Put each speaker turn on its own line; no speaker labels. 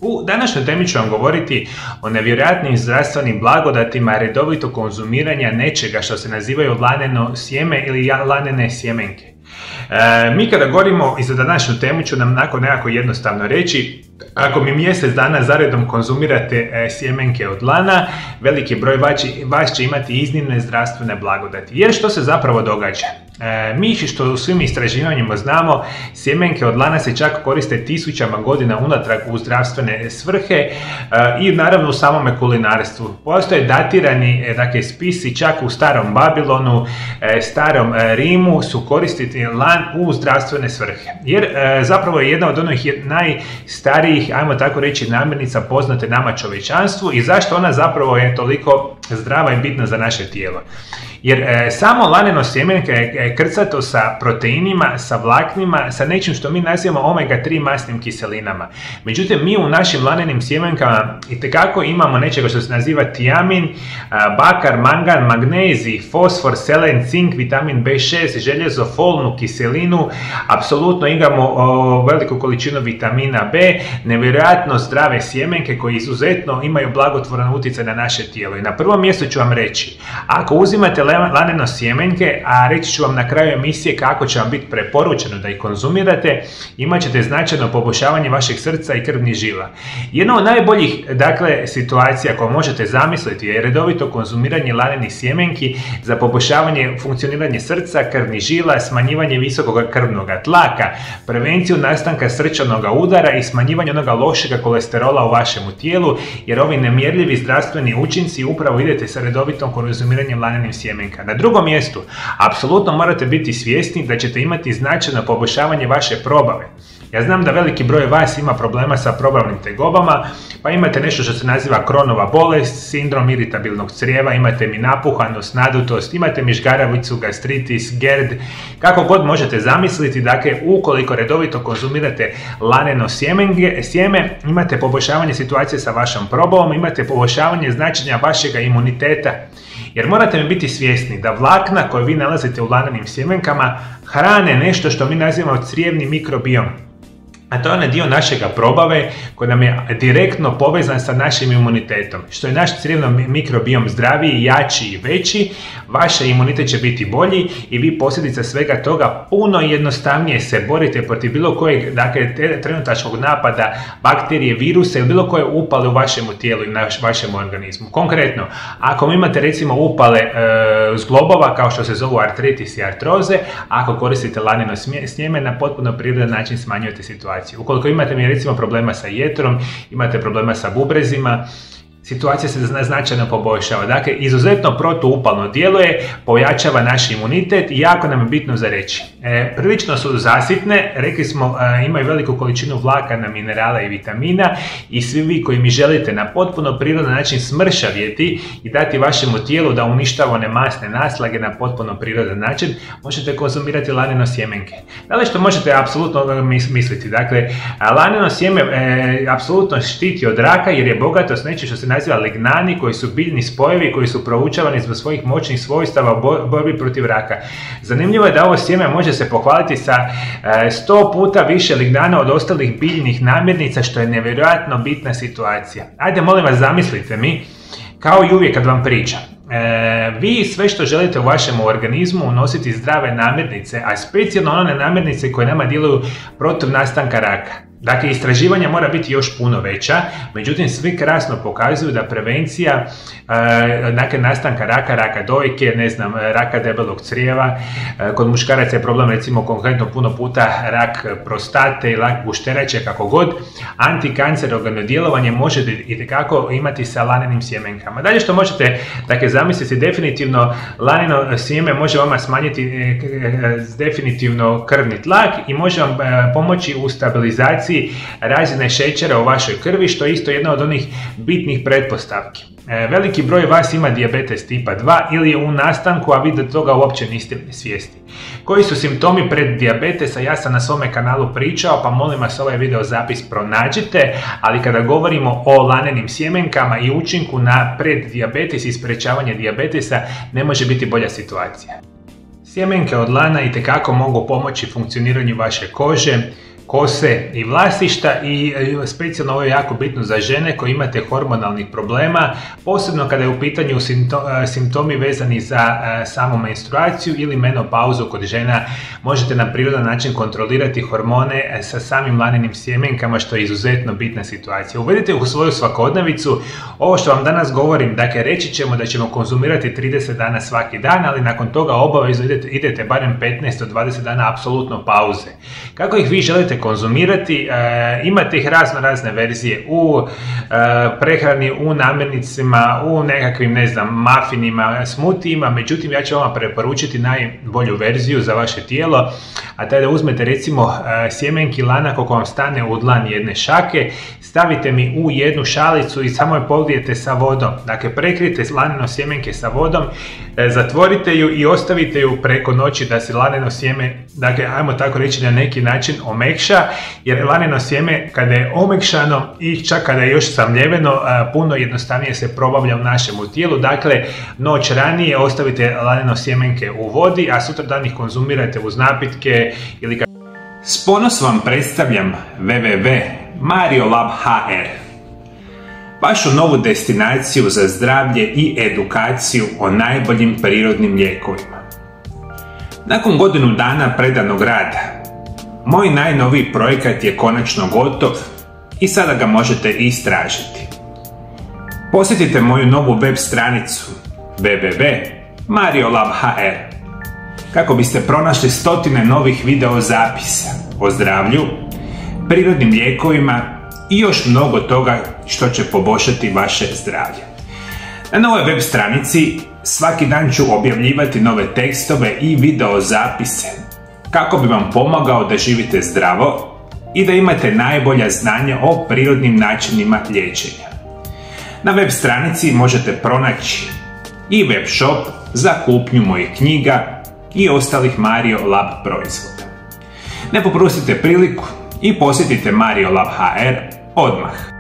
U današnjoj temi ću vam govoriti o nevjerojatnim zdravstvenim blagodatima redovitog konzumiranja nečega što se nazivaju laneno sjeme ili lanene sjemenke. Mi kada govorimo i za današnju temu ću nam nekako jednostavno reći, ako mi mjesec dana zaredom konzumirate sjemenke od lana, veliki broj vas će imati iznimne zdravstvene blagodati. Jer što se zapravo događa? Mi što u svim istraživanjima znamo, sjemenke od lana se čak koriste tisućama godina unatrag u zdravstvene svrhe i naravno u samome kulinarstvu. Postoje datirani spisi čak u starom Babilonu, starom Rimu su koristiti lan u zdravstvene svrhe. Jer zapravo je jedna od onih najstarijih, ajmo tako reći, namirnica poznate nama čovječanstvu i zašto ona zapravo je toliko zdrava i bitna za naše tijelo. Jer samo laneno sjemenka je krcato sa proteinima, sa vlaknima, sa nečim što mi nazivamo omega-3 masnim kiselinama. Međutim, mi u našim lanenim sjemenkama itekako imamo nečega što se naziva tiamin, bakar, mangan, magnezij, fosfor, selen, cink, vitamin B6, željezo, folnu kiselinu, apsolutno imamo veliku količinu vitamina B, nevjerojatno zdrave sjemenke koje izuzetno imaju blagotvoran utjecaj na naše tijelo. I na prvom mjestu ću vam reći, ako uzimate laneno sjemenke, a reći ću vam na kraju emisije kako će vam biti preporučeno da ih konzumirate, imat ćete značajno poboljšavanje vašeg srca i krvnih žila. Jedna od najboljih situacija koju možete zamisliti je redovito konzumiranje lanenih sjemenki za poboljšavanje funkcioniranja srca, krvnih žila, smanjivanje visokog krvnog tlaka, prevenciju nastanka srčanog udara i smanjivanje onoga lošega kolesterola u vašem tijelu, jer ovi nemjerljivi zdravstveni učinci upravo idete sa redovitom konzumiranjem lanenim sjemenka. Na drugom mjestu, apsolutno morate biti svjesni da ćete imati značajno poboljšavanje vaše probave. Ja znam da veliki broj vas ima problema sa probavnim tegobama, pa imate nešto što se naziva Kronova bolest, sindrom iritabilnog crijeva, imate mi napuhanost, nadutost, imate mišgaravicu, gastritis, GERD, kako god možete zamisliti. Dakle, ukoliko redovito konzumirate laneno sjeme, imate poboljšavanje situacije sa vašom probavom, imate poboljšavanje značenja vašeg imuniteta. Jer morate mi biti svjesni da vlakna koje vi nalazite u lanenim sjemenkama hrane nešto što mi nazivamo crijevni mikrobiom. A to je onaj dio našega probave koji nam je direktno povezan sa našim imunitetom. Što je naš crijevni mikrobiom zdraviji, jači i veći, vaš imunitet će biti bolji i vi posljedica svega toga puno jednostavnije se borite protiv bilo kojeg trenutačnog napada bakterije, virusa ili bilo koje upale u vašem tijelu i vašem organizmu. Konkretno, ako imate recimo upale zglobova kao što se zovu artritis i artroze, ako koristite laneno sjeme, na potpuno prirodan način smanjujete situaciju. Ukoliko imate recimo problema sa jetrom, imate problema sa bubrezima, situacija se značajno poboljšava. Dakle, izuzetno protuupalno djeluje, pojačava naš imunitet i jako nam je bitno za reći. Prilično su zasitne, rekli smo, imaju veliku količinu vlakana, minerala i vitamina i svi vi koji mi želite na potpuno prirodan način smršavjeti i dati vašemu tijelu da uništava one masne naslage na potpuno prirodan način, možete konzumirati laneno sjemenke. Da li što možete apsolutno misliti? Dakle, laneno sjeme apsolutno štiti od raka jer je bogato s nečim što se naziva lignani, koji su biljni spojevi koji su proučavani zbog svojih moćnih svojstava u borbi protiv raka. Zanimljivo je da ovo sjeme može se pohvaliti sa 100 puta više lignana od ostalih biljnih namirnica, što je nevjerojatno bitna situacija. Ajde, molim vas, zamislite mi, kao i uvijek kad vam pričam, vi sve što želite u vašem organizmu unositi zdrave namirnice, a specijalno one namirnice koje nama djeluju protiv nastanka raka. Dakle, istraživanja mora biti još puno veća, međutim svi krasno pokazuju da prevencija nastanka raka, raka dojke, raka debelog crijeva, kod muškaraca je problem recimo konkretno puno puta rak prostate i rak gušterače, kako god, antikancerogeno djelovanje možete itekako imati sa lanenim sjemenkama. Dalje što možete, zamisliti, definitivno laneno sjeme može vama smanjiti definitivno krvni tlak i može vam pomoći u stabilizaciji razine šećera u vašoj krvi, što je isto jedna od onih bitnih pretpostavki. Veliki broj vas ima dijabetes tipa 2 ili je u nastanku, a vi do toga uopće niste svjesni. Koji su simptomi preddijabetesa? Ja sam na svome kanalu pričao, pa molim vas ovaj video zapis pronađite, ali kada govorimo o lanenim sjemenkama i učinku na preddijabetes i sprečavanje dijabetesa, ne može biti bolja situacija. Sjemenke od lana itekako mogu pomoći funkcioniranju vaše kože, kose i vlasišta i specijalno ovo je jako bitno za žene koje imate hormonalnih problema, posebno kada je u pitanju simptomi vezani za samu menstruaciju ili menopauzu kod žena. Možete na prirodan način kontrolirati hormone sa samim lanenim sjemenkama, što je izuzetno bitna situacija. Uvedite u svoju svakodnevicu ovo što vam danas govorim, dakle reći ćemo da ćemo konzumirati 30 dana svaki dan, ali nakon toga obavezno idete barem 15 do 20 dana apsolutno pauze. Kako ih vi želite konzumirati, imate ih razne verzije u prehrani, u namirnicama, u nekakvim, ne znam, mafinima, smutijima, međutim ja ću vam preporučiti najbolju verziju za vaše tijelo, a taj da uzmete recimo sjemenki lana koliko vam stane u dlan jedne šake, stavite mi u jednu šalicu i samo je polijete sa vodom. Dakle, prekrijte laneno sjemenke sa vodom, zatvorite ju i ostavite ju preko noći da se laneno sjeme, dakle, ajmo tako reći, na neki način omekša, jer laneno sjeme kada je omekšano i čak kada je još samljeveno, puno jednostavnije se probavlja u našemu tijelu. Dakle, noć ranije ostavite laneno sjemenke u vodi, a sutradan ih konzumirate uz napitke ili kako. S ponosom vam predstavljam www.mariolab.hr, vašu novu destinaciju za zdravlje i edukaciju o najboljim prirodnim lijekovima. Nakon godinu dana predanog rada, moj najnoviji projekat je konačno gotov i sada ga možete istražiti. Posjetite moju novu web stranicu www.mariolab.hr kako biste pronašli stotine novih video zapisa o zdravlju, prirodnim lijekovima i još mnogo toga što će poboljšati vaše zdravlje. Na novoj web stranici svaki dan ću objavljivati nove tekstove i video zapise kako bi vam pomogao da živite zdravo i da imate najbolja znanja o prirodnim načinima liječenja. Na web stranici možete pronaći i web shop za kupnju mojih knjiga i ostalih Mario Lab proizvoda. Ne propustite priliku i posjetite Mariolab.hr odmah.